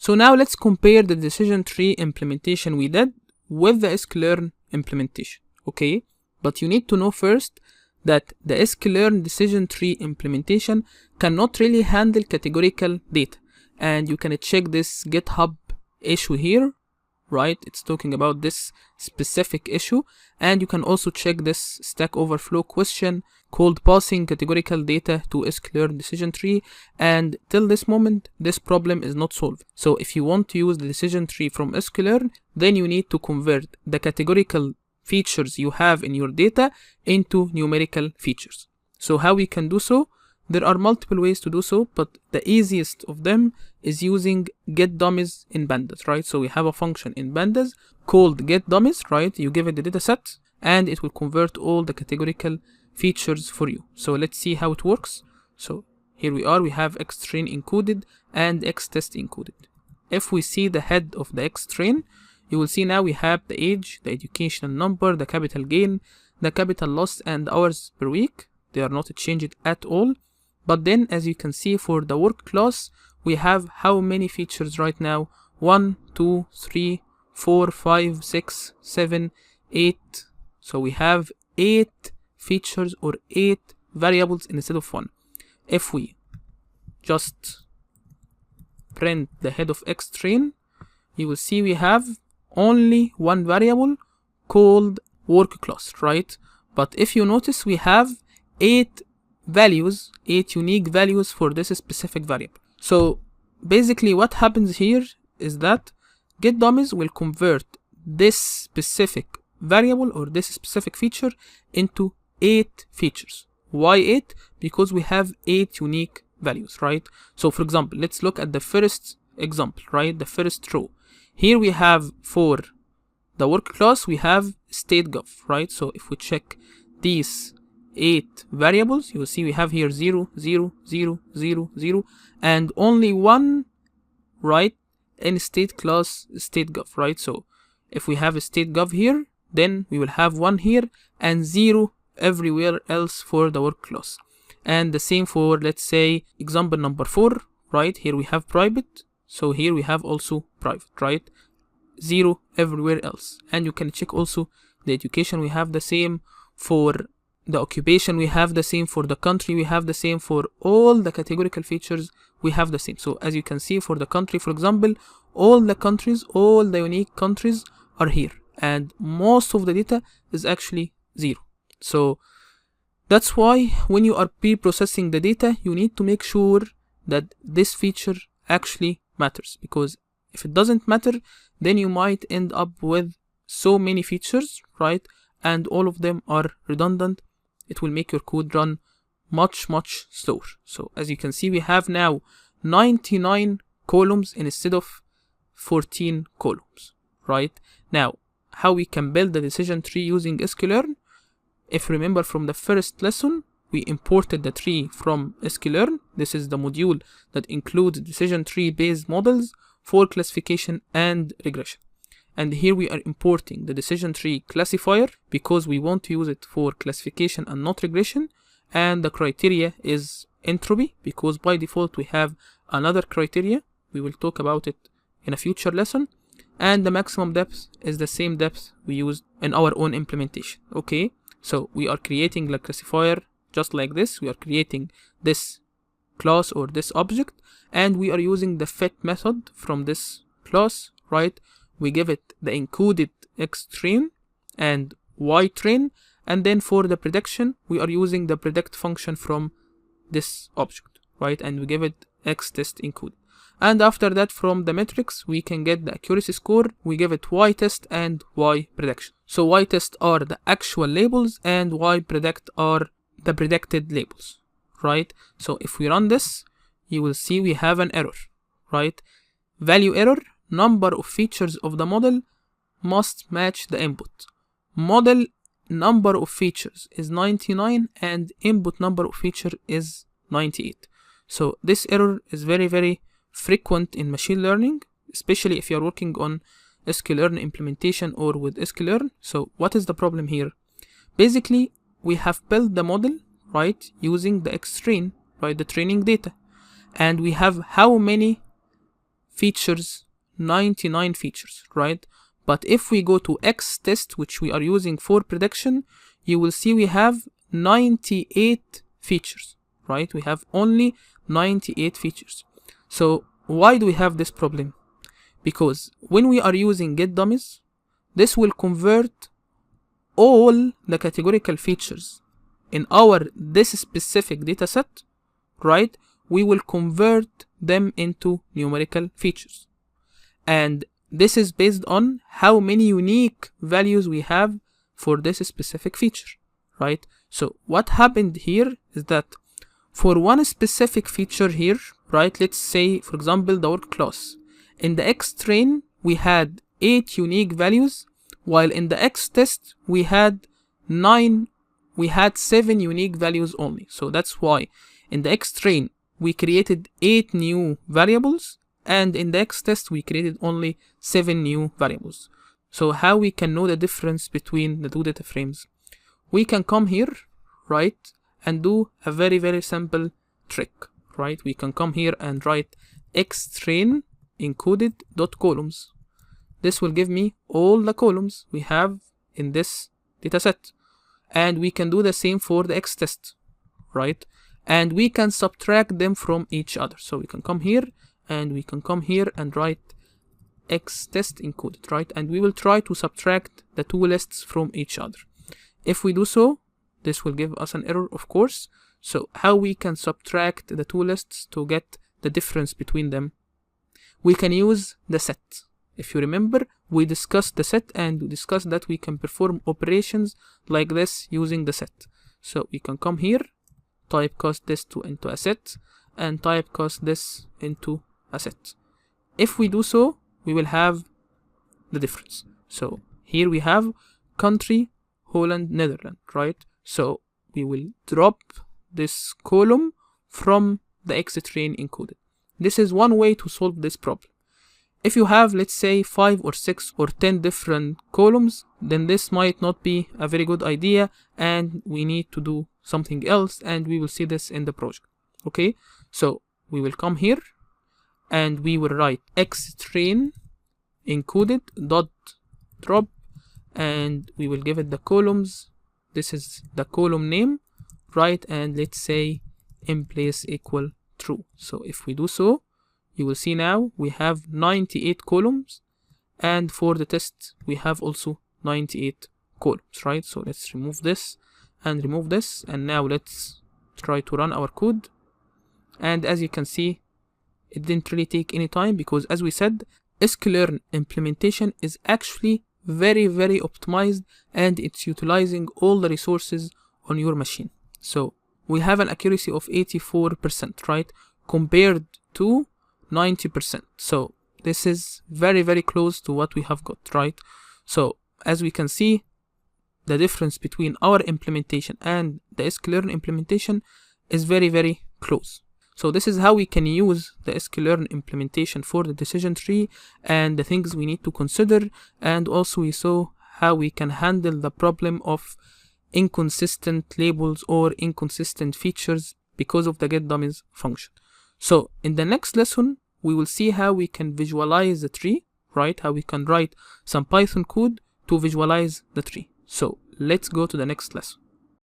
So now let's compare the decision tree implementation we did with the Sklearn implementation, okay? But you need to know first that the Sklearn decision tree implementation cannot really handle categorical data. And you can check this GitHub issue here, right? It's talking about this specific issue. And you can also check this Stack Overflow question called passing categorical data to Sklearn decision tree. And till this moment, this problem is not solved. So if you want to use the decision tree from Sklearn, then you need to convert the categorical features you have in your data into numerical features. So how we can do so? There are multiple ways to do so, but the easiest of them is using getDummies in pandas, right? So we have a function in pandas called getDummies, right? You give it the data set and it will convert all the categorical features for you. So let's see how it works. So here we are, we have xtrain encoded and xtest encoded. If we see the head of the xtrain, you will see now we have the age, the educational number, the capital gain, the capital loss, and hours per week. They are not changed at all. But then, as you can see, for the work class, we have how many features right now? 1, 2, 3, 4, 5, 6, 7, 8. So we have 8 features or 8 variables instead of 1. If we just print the head of xtrain, you will see we have only one variable called work class, right? But if you notice, we have 8 values, 8 unique values for this specific variable. So basically what happens here is that getDummies will convert this specific variable or this specific feature into 8 features. Why 8? Because we have 8 unique values, right? So for example, let's look at the first example, right? The first row. Here we have for the work class, we have state.gov, right? So if we check these 8 variables, you will see we have here 0, 0, 0, 0, 0, and only one, right, in state class state.gov, right? So if we have a state.gov here, then we will have 1 here and 0 everywhere else for the work class. And the same for, let's say, example number 4, right? Here we have private, so here we have also private, right? 0 everywhere else. And you can check also the education, we have the same for the occupation, we have the same for the country, we have the same for all the categorical features, we have the same. So as you can see for the country, for example, all the countries, all the unique countries are here, and most of the data is actually 0. So that's why when you are pre-processing the data, you need to make sure that this feature actually matters, because if it doesn't matter, then you might end up with so many features, right? And all of them are redundant. It will make your code run much slower. So as you can see, we have now 99 columns instead of 14 columns, right? Now, how we can build the decision tree using Sklearn? If you remember from the first lesson, we imported the tree from Sklearn. This is the module that includes decision tree based models for classification and regression. And here we are importing the decision tree classifier because we want to use it for classification and not regression. And the criteria is entropy because by default we have another criteria. We will talk about it in a future lesson. And the maximum depth is the same depth we used in our own implementation. Okay, so we are creating the classifier just like this. We are creating this class or this object, and we are using the fit method from this class, right? We give it the encoded xtrain and ytrain, and then for the prediction, we are using the predict function from this object, right? And we give it xtest encoded. And after that, from the metrics, we can get the accuracy score. We give it ytest and yprediction. So ytest are the actual labels and ypredict are the predicted labels, right? So if we run this, you will see we have an error, right? Value error, number of features of the model must match the input. Model number of features is 99 and input number of feature is 98. So this error is very frequent in machine learning, especially if you're working on Sklearn implementation or with Sklearn. So what is the problem here? Basically, we have built the model, right, using the xtrain, right, the training data. And we have how many features, 99 features, right? But if we go to X test, which we are using for prediction, you will see we have 98 features, right? We have only 98 features. So why do we have this problem? Because when we are using getDummies, this will convert all the categorical features in this specific dataset, right? We will convert them into numerical features. And this is based on how many unique values we have for this specific feature, right? So what happened here is that for one specific feature here, right, let's say, for example, the word class. In the X train, we had 8 unique values, while in the X test, we had 7 unique values only. So that's why in the X train, we created 8 new variables, and in the X test, we created only 7 new variables. So how we can know the difference between the two data frames? We can come here, right, and do a very, very simple trick, right? We can come here and write xtrain encoded.columns. This will give me all the columns we have in this dataset. And we can do the same for the X test, right? And we can subtract them from each other. So we can come here and we can come here and write X test encoded, right? And we will try to subtract the two lists from each other. If we do so, this will give us an error, of course. So how we can subtract the two lists to get the difference between them? We can use the set. If you remember, we discussed the set and we discussed that we can perform operations like this using the set. So we can come here, typecast this into a set, and typecast this into a set. If we do so, we will have the difference. So here we have country, Holland, Netherlands, right? So we will drop this column from the xtrain encoded. This is one way to solve this problem. If you have, let's say, 5 or 6 or 10 different columns, then this might not be a very good idea and we need to do something else, and we will see this in the project. Okay, so we will come here and we will write xtrain encoded dot drop, and we will give it the columns. This is the column name, right? And let's say in place equal true. So if we do so, you will see now we have 98 columns, and for the test we have also 98 columns, right? So let's remove this and remove this, and now let's try to run our code. And as you can see, it didn't really take any time, because as we said, Sklearn implementation is actually very, very optimized, and it's utilizing all the resources on your machine. So we have an accuracy of 84%, right, compared to 90%. So this is very, very close to what we have got, right? So as we can see, the difference between our implementation and the Sklearn implementation is very, very close. So this is how we can use the Sklearn implementation for the decision tree and the things we need to consider. And also we saw how we can handle the problem of inconsistent labels or inconsistent features because of the getDummies function. So in the next lesson, we will see how we can visualize the tree, right? How we can write some Python code to visualize the tree. So let's go to the next lesson.